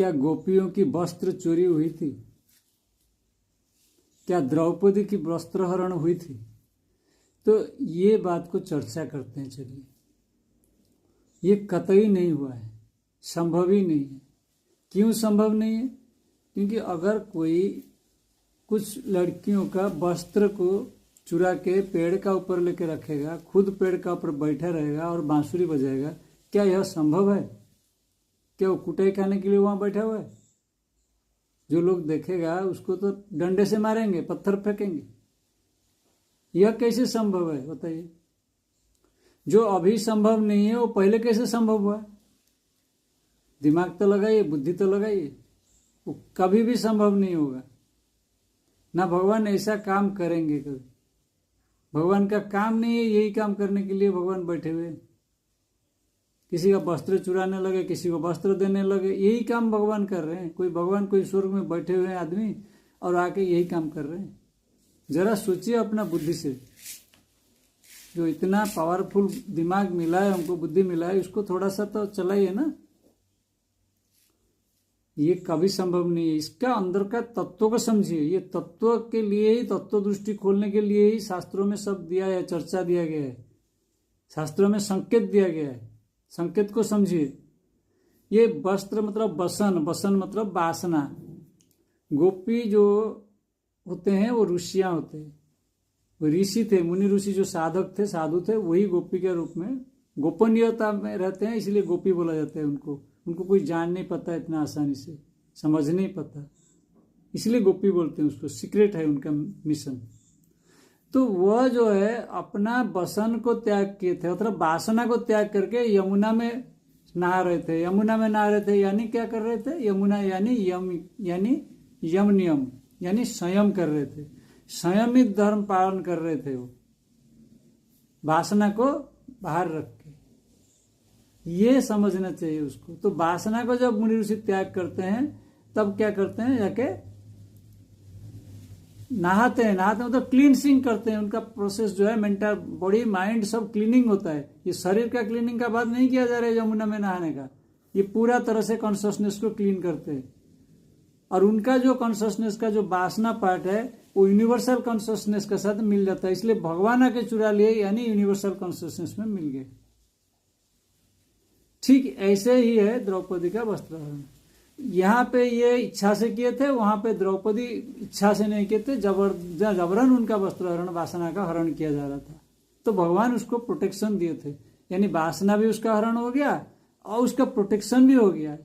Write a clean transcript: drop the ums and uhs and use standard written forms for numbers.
क्या गोपियों की वस्त्र चोरी हुई थी? क्या द्रौपदी की वस्त्रहरण हुई थी? तो ये बात को चर्चा करते हैं। चलिए, ये कतई नहीं हुआ है, संभव ही नहीं है। क्यों संभव नहीं है? क्योंकि अगर कोई कुछ लड़कियों का वस्त्र को चुरा के पेड़ का ऊपर लेके रखेगा, खुद पेड़ का ऊपर बैठा रहेगा और बांसुरी बजाएगा, क्या यह संभव है? क्या वो कुटाई खाने के लिए वहां बैठा हुआ है? जो लोग देखेगा उसको तो डंडे से मारेंगे, पत्थर फेंकेंगे। यह कैसे संभव है बताइए? जो अभी संभव नहीं है वो पहले कैसे संभव हुआ? दिमाग तो लगाइए, बुद्धि तो लगाइए। वो कभी भी संभव नहीं होगा। ना भगवान ऐसा काम करेंगे कभी। भगवान का काम नहीं है यही काम करने के लिए भगवान बैठे हुए। किसी का वस्त्र चुराने लगे, किसी को वस्त्र देने लगे, यही काम भगवान कर रहे हैं। कोई भगवान कोई स्वर्ग में बैठे हुए हैं आदमी और आके यही काम कर रहे हैं। जरा सोचिए अपना बुद्धि से। जो इतना पावरफुल दिमाग मिला है हमको, बुद्धि मिला है, उसको थोड़ा सा तो चलाइए ना। ये कभी संभव नहीं है। इसका अंदर का तत्व को समझिए। ये तत्व के लिए ही, तत्व दृष्टि खोलने के लिए ही शास्त्रों में सब दिया है, चर्चा दिया गया है, शास्त्रों में संकेत दिया गया है। संकेत को समझिए। ये वस्त्र मतलब बसन, बसन मतलब वासना। गोपी जो होते हैं वो ऋषियां होते हैं, वो ऋषि थे, मुनि ऋषि जो साधक थे, साधु थे, वही गोपी के रूप में गोपनीयता में रहते हैं, इसलिए गोपी बोला जाता है उनको। उनको कोई जान नहीं पाता इतना आसानी से, समझ नहीं पाता, इसलिए गोपी बोलते हैं उसको। सीक्रेट है उनका मिशन। तो वह जो है अपना बसन को त्याग किए थे, मतलब वासना को त्याग करके यमुना में नहा रहे थे। यमुना में नहा रहे थे यानी क्या कर रहे थे? यमुना यानी यम नियम, यानी संयम कर रहे थे। संयमित धर्म पालन कर रहे थे वो, वासना को बाहर रख के। ये समझना चाहिए उसको। तो वासना को जब मुनि ऋषि त्याग करते हैं तब क्या करते हैं? जाके नहाते हैं। नहाते मतलब क्लींसिंग करते हैं। उनका प्रोसेस जो है मेंटल, बॉडी, माइंड सब क्लीनिंग होता है। ये शरीर का क्लीनिंग का बात नहीं किया जा रहा है यमुना में नहाने का। ये पूरा तरह से कॉन्शियसनेस को क्लीन करते हैं। और उनका जो कॉन्शियसनेस का जो वासना पार्ट है वो यूनिवर्सल कॉन्शियसनेस के साथ मिल जाता है, इसलिए भगवान आके चुरा लिए, यानी यूनिवर्सल कॉन्शियसनेस में मिल गए। ठीक ऐसे ही है द्रौपदी का वस्त्रहरण। यहाँ पे ये इच्छा से किए थे, वहां पे द्रौपदी इच्छा से नहीं किए थे, जबरन उनका वस्त्रहरण, वासना का हरण किया जा रहा था। तो भगवान उसको प्रोटेक्शन दिए थे, यानी वासना भी उसका हरण हो गया और उसका प्रोटेक्शन भी हो गया।